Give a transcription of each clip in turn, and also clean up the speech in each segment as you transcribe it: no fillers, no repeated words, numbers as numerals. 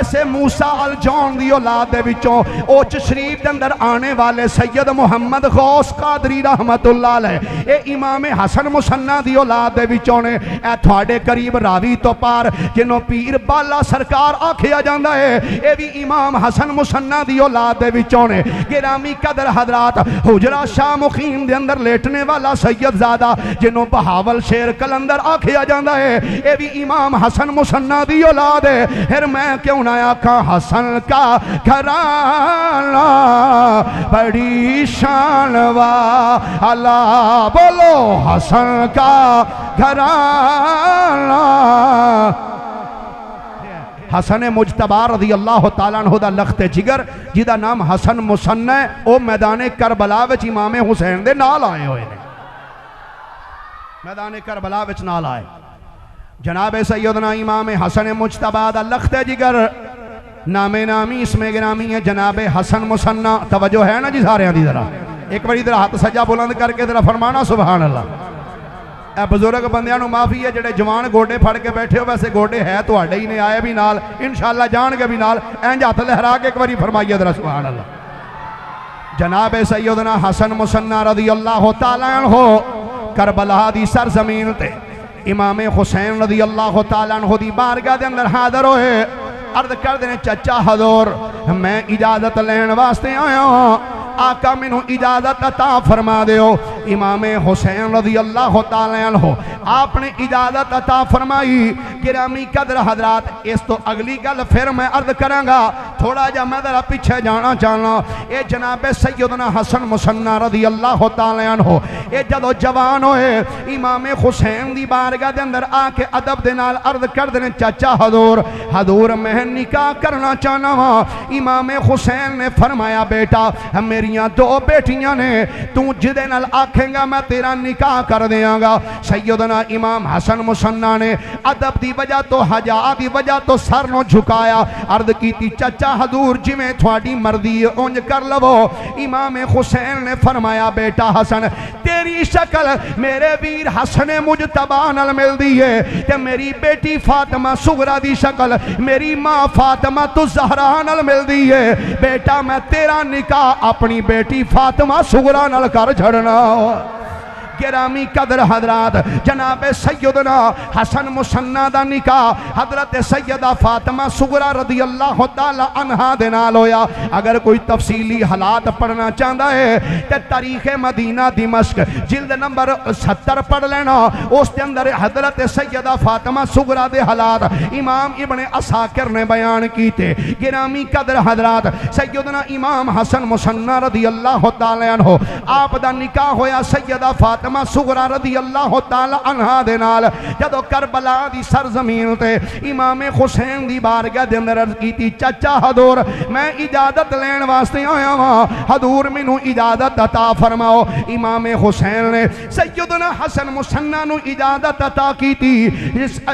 اسے موسیٰ الجون دی اولاد دے وچوں اوچ شریف دے اندر آنے والے سید محمد غوث قادری رحمت اللہ علیہ اے امام حسن مصنع دی اولاد دے وچوں نے اے تھوڑے قریب راوی تو پار جنوں پیر بالا سرکار آکھیا جاندا ہے اے بھی امام حسن مصنع دی اولاد دے وچوں نے گرامی قدر حضرات حجرہ شاہ مقیم دے اندر لیٹنے والا سید زادہ جنوں بہاول شیر کلندر آکھیا جاندا ہے اے بھی امام حسن مصنع دی اولاد ہے پھر میں کیوں نہ آکھاں حسن کا گھرانہ بڑی شان والا بولو حسن کا گھرانہ حسن مجتبی رضی اللہ تعالیٰ عنہ دا لخت جگر جیدہ نام حسن مصنع او میدان کربلا وچ امام حسین دے نال آئے ہوئے نے میدان کربلا وچ نال آئے جناب سیدنا امام حسن مجتبی دا لخت جگر نام نامی اس میں گرامی ہے جناب حسن مصنع توجہ ہے نا جی سارے ہیں دی ذرا ایک بڑی ذرا ہاتھ سجا بلند کر کے ذرا فرمانا سبحان اللہ اے بزرگ بندیاں نو معافی ہے جڑے جوان گوڑے پھڑ کے بیٹھے ہو ویسے گوڑے ہے تو ہی نے آئے بھی نال انشاءاللہ جان کے بھی نال اینج ہاتھ لہرا کے ایک باری فرمائیے ذرا سبحان اللہ جناب سیدنا حسن مصنع رضی اللہ تعالیٰ عنہ کربلا دی سرزمین تے امام حسین رضی اللہ تعالیٰ عنہ دی بارگاہ دے اندر حاضر ہوئے عرض کر دینے چچا حضور میں اجازت لین واسطے آیا ہوں آقا منو اجازت عطا فرما دیو امام حسین رضی اللہ تعالیٰ عنہ آپ نے اجازت عطا فرمائی گرامی قدر حضرات اس تو اگلی گل پھر میں عرض کروں گا تھوڑا جا میں ذرا پیچھے جانا چاہنا اے جناب سیدنا حسن مصنع رضی اللہ تعالیٰ عنہ اے جدو جوان ہوئے امام حسین دی بارگاہ دے اندر آ کے ادب دے نال عرض کر دینے چچا حضور میں نکاح کرنا چاہنا ہاں امام حسین نے فرمایا بیٹا میریاں دو بیٹیاں نے تو جدے نال آکھیں گا میں تیرا نکاح کر دیاں گا سیدنا امام حسن مصنع نے ادب دی وجہ تو حیا دی وجہ تو سر نو جھکایا عرض کیتی چچا حضور جی میں تھوڑی مرضی اونج کر لو امام حسین نے فرمایا بیٹا حسن تیری شکل میرے ویر حسن مجتبی نال مل دی ہے کہ میری بیٹی فاطمہ صغرا دی شکل میری ماں فاطمہ تو زہرا نال مل دی ہے بیٹا میں تیرا نکاح اپنی بیٹی فاطمہ صغرا نال کر چھڑنا گرامی قدر حضرات جناب سیدنا حسن مصنع دا نکاح حضرت سیدہ فاطمہ صغرا رضی اللہ تعالی عنہا دے نال ہویا اگر کوئی تفصیلی حالات پڑھنا چاہتا ہے تے تاریخ مدینہ دمشق جلد نمبر 70 پڑھ لینا اس کے اندر حضرت سیدہ فاطمہ صغرا دے حالات امام ابن عساکر نے بیان کیتے گرامی قدر حضرات سیدنا امام حسن مصنع رضی اللہ تعالی عنہ آپ دا نکاح ہویا سیدہ فاطمہ صغرا رضی اللہ تعالی عنہا دے نال جدو کربلا دی سرزمین تے امام حسین دی بارگاہ دے اندر عرض کیتی چچا حضور میں اجازت لین واسطے آیا ہاں حضور منو اجازت عطا فرماؤ امام حسین نے سیدنا حسن مصنع نو اجازت عطا کیتی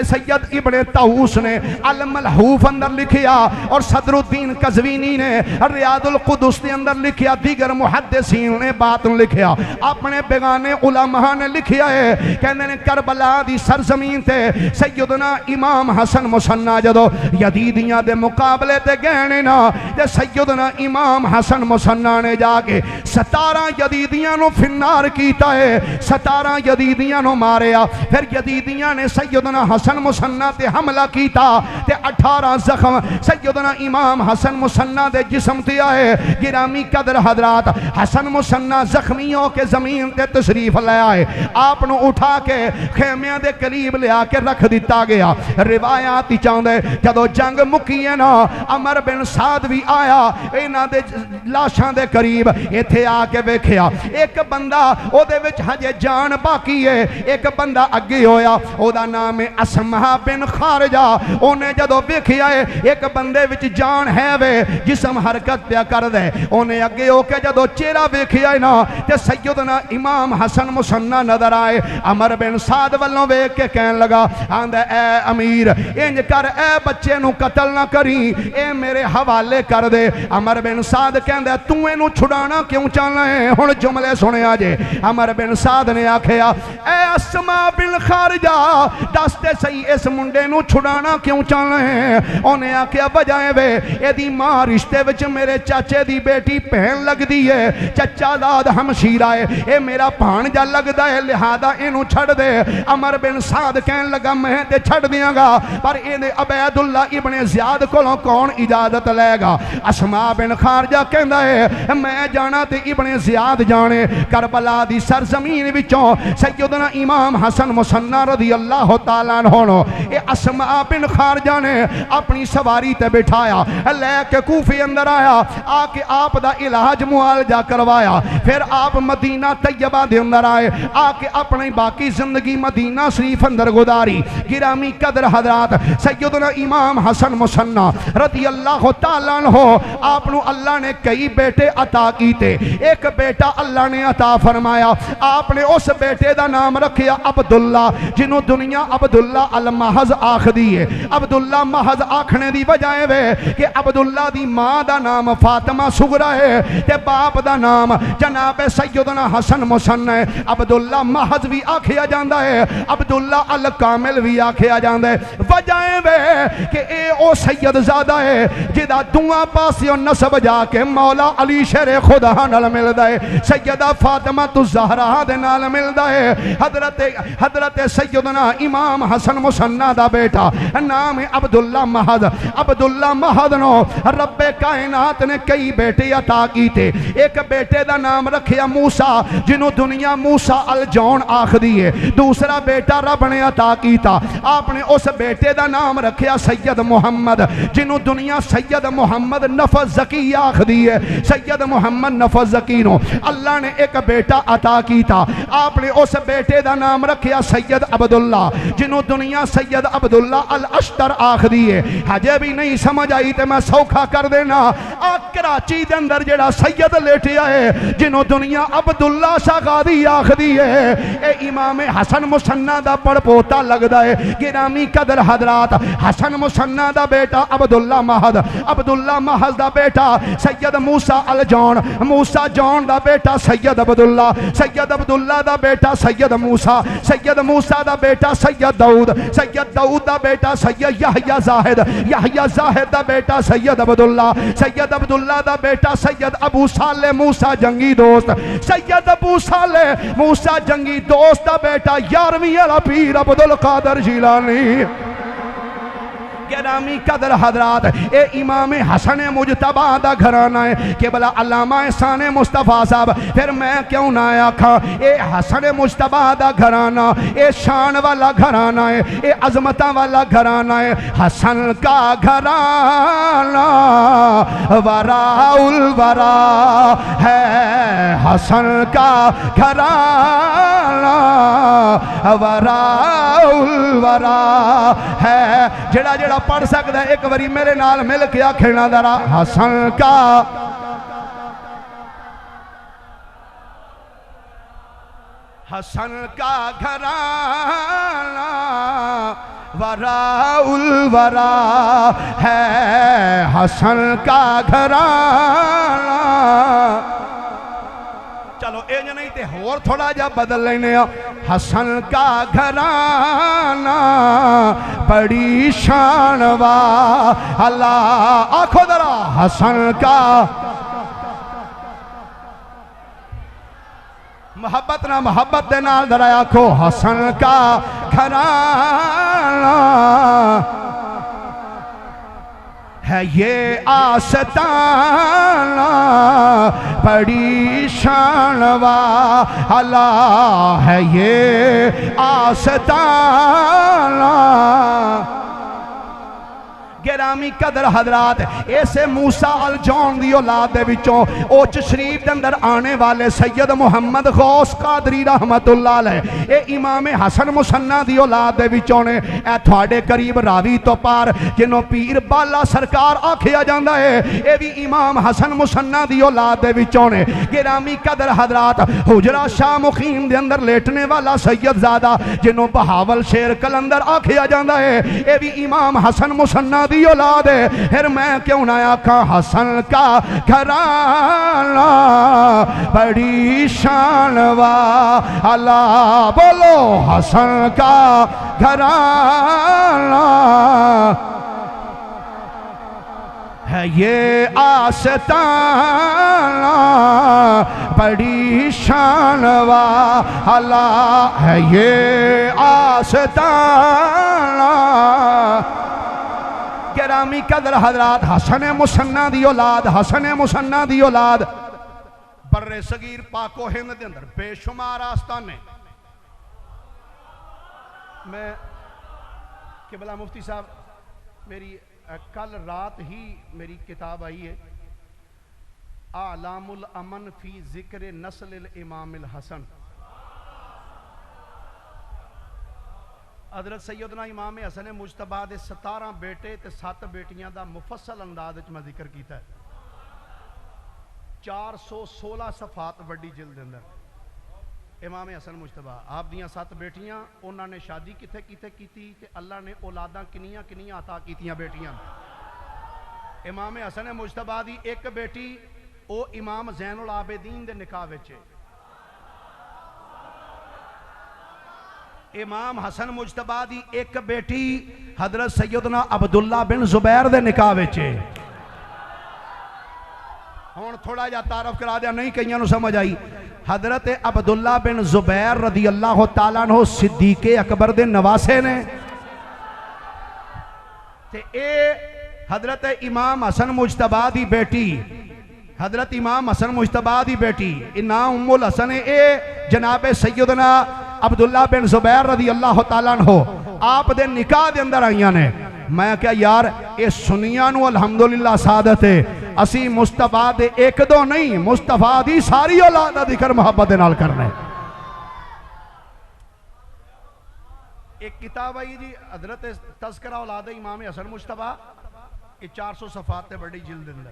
سید ابن طاووس نے الملحوف اندر لکھیا اور صدر الدین قزوینی نے ریاض القدس دے اندر لکھیا دیگر محدثین نے بات لکھیا اپنے بیگانے علماء نے لکھیا ہے کہنے نے کربلا دی سرزمین تے سیدنا امام حسن مصنع جدو یزیدیاں دے مقابلے تے گہنے نا تے سیدنا امام حسن مصنع نے جا کے 17 یزیدیاں نو فنار کیتا ہے 17 یزیدیاں نو ماریا پھر یزیدیاں نے سیدنا حسن مصنع تے حملہ کیتا تے 18 زخم سیدنا امام حسن مصنع دے جسم تے آئے گرامی قدر حضرات حسن مصنع زخمیوں کے زمین تے تشریف لے آئے آپ نو اٹھا کے خیمیاں دے قریب لے آ کے رکھ دیتا گیا روایاتی چاندے جدو جنگ مکیے نا عمر بن سعد بھی آیا اینا دے لاشاں دے قریب ایتھے آ کے بیکھیا ایک بندہ او دے وچ ہجے جان باقی ہے ایک بندہ اگے ہویا او دا نام ہے اسمہ بن خارجہ اونے جدو بیکھیا ہے ایک بندے وچ جان ہے وے جسم حرکت پیا کر دے اونے اگے ہو کے جدو چہرہ بیکھیا ہے نا تے سیدنا امام حسن مسنہ نظر آئے عمر بن سعد والوں ویکھ کے کہن لگا آندا اے امیر انج کر اے بچے نو قتل نہ کری اے میرے حوالے کر دے عمر بن سعد کہندا تو اینو چھڑانا کیوں چاہنا ہے ہن جملے سنیا جے عمر بن سعد نے آکھیا اے اسماء بن خارجہ دس تے صحیح اس منڈے نو چھڑانا کیوں چاہنا ہے انہیں آکھیا بجائے وے اے دی ماں رشتے وچ میرے چاچے دی بیٹی پہن لگ دی ہے چچا داد ہمشیرہ ہے اے میرا بھانجا لگدا ہے لہذا اینو چھڑ دے عمر بن سعد کہن لگا میں تے چھڑ دیاں گا پر اے عبید اللہ ابن زیاد کولوں کون اجازت لے گا اسماء بن خارجہ کہندا ہے میں جانا تے ابن زیاد جانے کربلا دی سرزمین وچوں سیدنا امام حسن مسنہ رضی اللہ تعالیٰ عنہ اے اسماء بن خارجہ نے اپنی سواری تے بٹھایا لے کے کوفے اندر آیا آکے آپ دا علاج معالجہ کروایا پھر آپ مدینہ طیبہ دے اندر آئے آکے اپنی باقی زندگی مدینہ شریف اندر گزاری گرامی قدر حضرات سیدنا امام حسن مسنہ رضی اللہ تعالیٰ عنہ آپ نو اللہ نے کئی بیٹے عطا کیتے ایک بیٹا اللہ نے عطا فرمایا آپ نے اس بیٹے دا نام رکھیا عبداللہ جنہوں دنیا عبداللہ المحض آکھ دیئے عبداللہ محض آکھنے دی وجائے وے کہ عبداللہ دی ماں دا نام فاطمہ صغرا ہے تے باپ دا نام جناب سیدنا حسن مسنہ ہے عبداللہ محض بھی آکھیا جاندہ ہے عبداللہ الکامل بھی آکھیا جاندہ ہے وجائے وے کہ اے او سید زادہ ہے جدہ دعا پاسی اور نصب جا کے مولا علی شیر خدا نال ملدا ہے سیدہ فاطمہ الزہرا دے نال ملدا ہے حضرت سیدنا امام حسن مسنہ دا بیٹا نام عبداللہ محض عبداللہ محض نو رب کائنات نے کئی بیٹے عطا کیتے ایک بیٹے دا نام رکھیا موسیٰ جنہوں دنیا موسیٰ الجون آکھ دیئے دوسرا بیٹا رب نے عطا کیتا آپ نے اس بیٹے دا نام رکھیا سید محمد جنہوں دنیا سید محمد نفذ زکی آکھ دیئے سید محمد نفذ زکی نو اللہ نے ایک بیٹا عطا کیتا آپ نے اس بیٹے دا نام رکھیا سید عبداللہ جنہوں دنیا سید عبداللہ الاشتر آکھ دیئے ہجے بھی نہیں سمجھ آئی تے میں سوکھا کر دینا کراچی دے اندر جڑا سید لیٹیا ہے جنہوں دنیا عبداللہ شاغادی آکھ دیئے اے امام حسن مسنہ دا پڑ پوتا لگ دائے گرامی قدر حضرات حسن مسنہ دا بیٹا عبداللہ محض دا بیٹا سید موسیٰ الجون موسیٰ جون دا بیٹا سید عبداللہ دا بیٹا سید موسیٰ دا بیٹا سید داؤد دا بیٹا سید یحییٰ زاہد دا بیٹا سید عبداللہ دا بیٹا سید ابو صالح موسیٰ جنگی دوست سید ابو صالح موسیٰ جنگی دوست دا بیٹا یارویں والا پیر عبدالقادر جیلانی گرامی قدر حضرات اے امام حسن مجتبہ دا گھرانہ ہے کہ بلا علامہ احسان مصطفیٰ صاحب پھر میں کیوں نہ آکھا اے حسن مجتبہ دا گھرانہ اے شان والا گھرانہ ہے اے عظمتہ والا گھرانہ ہے حسن کا گھرانہ وراء الورا ہے حسن کا گھرانہ وراء الورا ہے جڑا پڑھ سکتا ہے ایک وری میرے نال مل کے آکھنا ذرا حسن کا گھرانہ وراء الورا ہے حسن کا گھرانہ چلو اے جو نہیں تے اور تھوڑا جا بدل لینے حسن کا گھرانہ بڑی شان والا آنکھو درا حسن کا محبت نہ محبت دے نال درا آنکھو حسن کا گھرانہ ہے یہ آستانہ بڑی شان والا ہے یہ آستانہ گرامی قدر حضرات ایسے موسیٰ الجون دی اولاد دے وچوں اوچ شریف دے اندر آنے والے سید محمد غوث قادری رحمت اللہ علیہ اے امام حسن مصنع دی اولاد دے وچوں نے اے تھوڑے قریب راوی تو پار جنوں پیر بالا سرکار آکھیا جاندا ہے اے بھی امام حسن مصنع دی اولاد دے وچوں نے گرامی قدر حضرات حجرہ شاہ مقیم دے اندر لیٹنے والا سید زادہ جنوں بہاول شیر کلندر آکھیا جاندا ہے اے بھی امام حسن مصنع دی اولاد ہے پھر میں کیوں نہ آکھاں حسن کا گھرانہ بڑی شان والا بولو حسن کا گھرانہ ہے یہ آستانہ بڑی شان والا ہے یہ آستانہ گرامی قدر حضرات حسن مصنع دی اولاد حسن مصنع دی اولاد بر صغیر پاک و ہند دے اندر بے شمار آستانے میں قبلہ مفتی صاحب میری کل رات ہی میری کتاب آئی ہے اعلام الامن فی ذکر نسل الامام الحسن حضرت سیدنا امام حسن مجتبیٰ دے 17 بیٹے تے 7 بیٹیاں دا مفصل انداز میں ذکر کیتا ہے 416 صفحات بڑی جلد اندر امام حسن مجتبیٰ آپ دیاں 7 بیٹیاں انہوں نے شادی کتے کیتی تے اللہ نے اولاداں کنیاں عطا کیتیاں بیٹیاں امام حسن مجتبیٰ دی ایک بیٹی او امام زین العابدین دے نکاح وچے امام حسن مجتبیٰ دی ایک بیٹی حضرت سیدنا عبداللہ بن زبیر دے نکاح وچے ہون تھوڑا جا تعارف کرا دیا نہیں کئیاں نو سمجھ آئی حضرت عبداللہ بن زبیر رضی اللہ تعالیٰ عنہ صدیق اکبر دے نواسے نے تے اے حضرت امام حسن مجتبیٰ دی بیٹی حضرت امام حسن مجتبیٰ دی بیٹی انہاں ام الحسن اے جناب سیدنا عبداللہ بن زبیر رضی اللہ تعالیٰ عنہ آپ دے نکاح دے اندر آئیاں نے میں کہا یار اے سنیاں نو الحمدللہ سعادت ہے اسی مصطفیٰ دے ایک دو نہیں مصطفیٰ دی ساری اولادہ دکر محبت نال کرنے ایک کتاب آئی جی حضرت تذکرہ اولاد امام حسن مجتبیٰ یہ 400 صفحات تے بڑی جلد اندر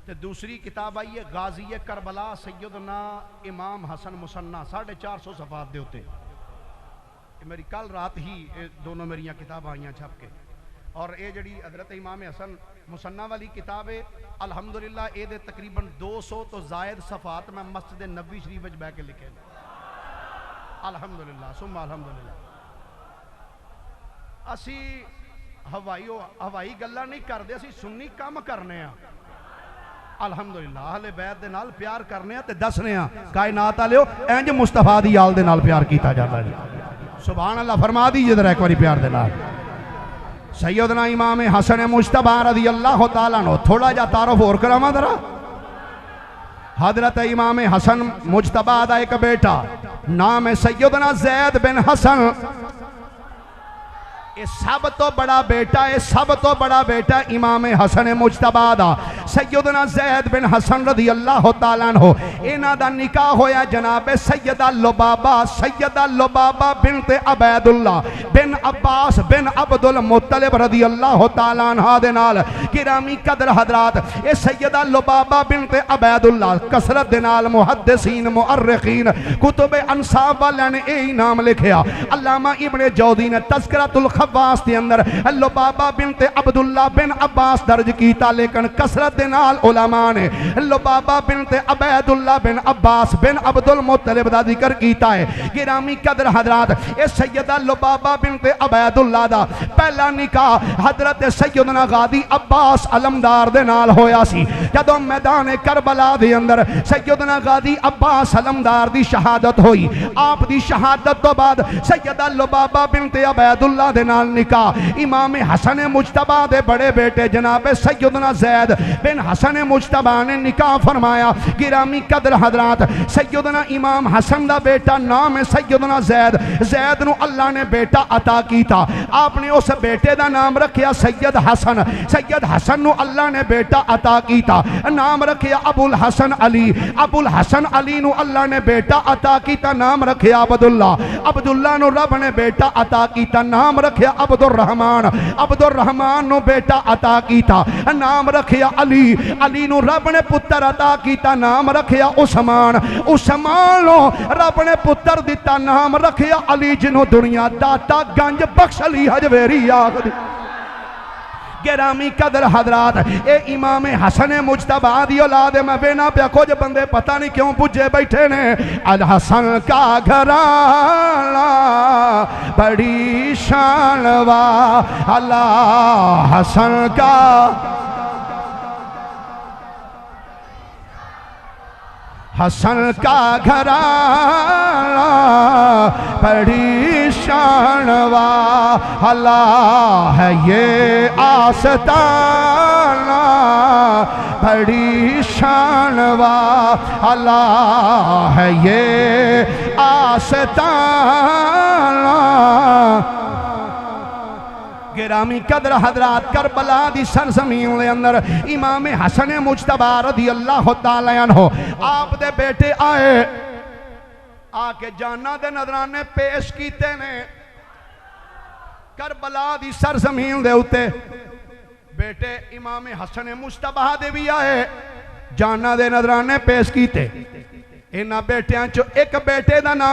تے دوسری کتاب آئی ہے غازی کربلا سیدنا امام حسن مصنع 450 صفحات دے ہوتے میری کل رات ہی دونوں میریاں کتاب آئیاں چھپ کے اور اے جڑی حضرت امام حسن مصنع والی کتاب ہے الحمدللہ اے دے تقریباً 200 تو زائد صفحات میں مسجد نبوی شریف وچ بیٹھ کے لکھے الحمدللہ ثم الحمدللہ اسی ہوائی گلہ نہیں کر دے اسی سنی کام کرنے ہیں الحمدللہ اہل بیت دے نال پیار کرنے ہیں تے دسنے ہیں کائنات آلیو اینج مصطفیٰ دی آل دے نال پیار کیتا جاتا ہے سبحان اللہ فرما دیجئے ذرا ایک باری پیار دے نال سیدنا امام حسن مجتبیٰ رضی اللہ تعالیٰ عنہ تھوڑا جا تعارف اور کرامہ ذرا حضرت امام حسن مجتبیٰ دا ایک بیٹا نام ہے سیدنا زید بن حسن یہ سب تو بڑا بیٹا امام حسن مجتبیٰ دا سیدنا زید بن حسن رضی اللہ تعالیٰ عنہ انہاں دا نکاح ہویا جناب سیدہ لبابہ بنت عبید اللہ بن عباس بن عبد المطلب رضی اللہ تعالیٰ عنہ دے نال گرامی قدر حضرات اے سیدہ لبابہ بنت عبید اللہ کثرت دے نال محدثین مؤرخین کتب انصاب والے نے اے نام لکھیا علامہ ابن جوزی نے تذکرۃ الخواص دے اندر لبابہ بنت عبداللہ بن عباس درج کیتا لیکن کثرت دے نال علماء نے لبابہ بنت عبید اللہ بن عباس بن عبد المطلب دا ذکر کیتا ہے گرامی قدر حضرات اے سیدہ لبابہ بنت عبید اللہ دا پہلا نکاح حضرت سیدنا غازی عباس علمدار دے نال ہویا سی جدوں میدان کربلا دے اندر سیدنا غازی عباس علمدار دی شہادت ہوئی آپ دی شہادت تو بعد سیدہ لبابہ بنت عبید اللہ دے نال نکاح امام حسن مجتبیٰ دے بڑے بیٹے جناب سیدنا زید بن حسن مجتبی نے نکاح فرمایا. گرامی قدر حضرات سیدنا امام حسن دا بیٹا نام ہے سیدنا زید. زید نو اللہ نے بیٹا عطا کیتا. آپ نے اس بیٹے دا نام رکھیا سید حسن. سید حسن نو اللہ نے بیٹا عطا کیتا, نام رکھیا ابو الحسن علی. ابو الحسن علی نو اللہ نے بیٹا عطا کیتا, نام رکھیا عبداللہ. عبداللہ نو رب نے بیٹا عطا کیتا, نام رکھیا عبد الرحمن. عبد الرحمن نو بیٹا عطا کیتا, نام رکھیا علی. علی نو رب نے پتر عطا کیتا, نام رکھیا عثمان. عثمان نو رب نے پتر دیتا, نام رکھیا علی, جنہوں دنیا داتا گنج بخش علی حجویری آخری. گرامی قدر حضرات اے امام حسن مجتبی دی اولاد. میں بینا پیا کچھ بندے پتہ نہیں کیوں پوجے بیٹھے نے. الحسن کا گھرانہ بڑی شان والا, حسن کا حسن کا گھرانہ بڑی شان والا ہے, یہ آستانہ بڑی شان والا ہے, یہ آستانہ. گرامی قدر حضرات کربلا دی سرزمین دے اندر امام حسن مجتبی رضی اللہ تعالی عنہ آپ دے بیٹے آئے, آکے جانا دے نظرانے پیش کیتے نے. کربلا دی سرزمین دے ہوتے بیٹے امام حسن مجتبی دے بھی آئے, جانا دے نظرانے پیش کیتے. انہاں بیٹیاں چو ایک بیٹے دا نام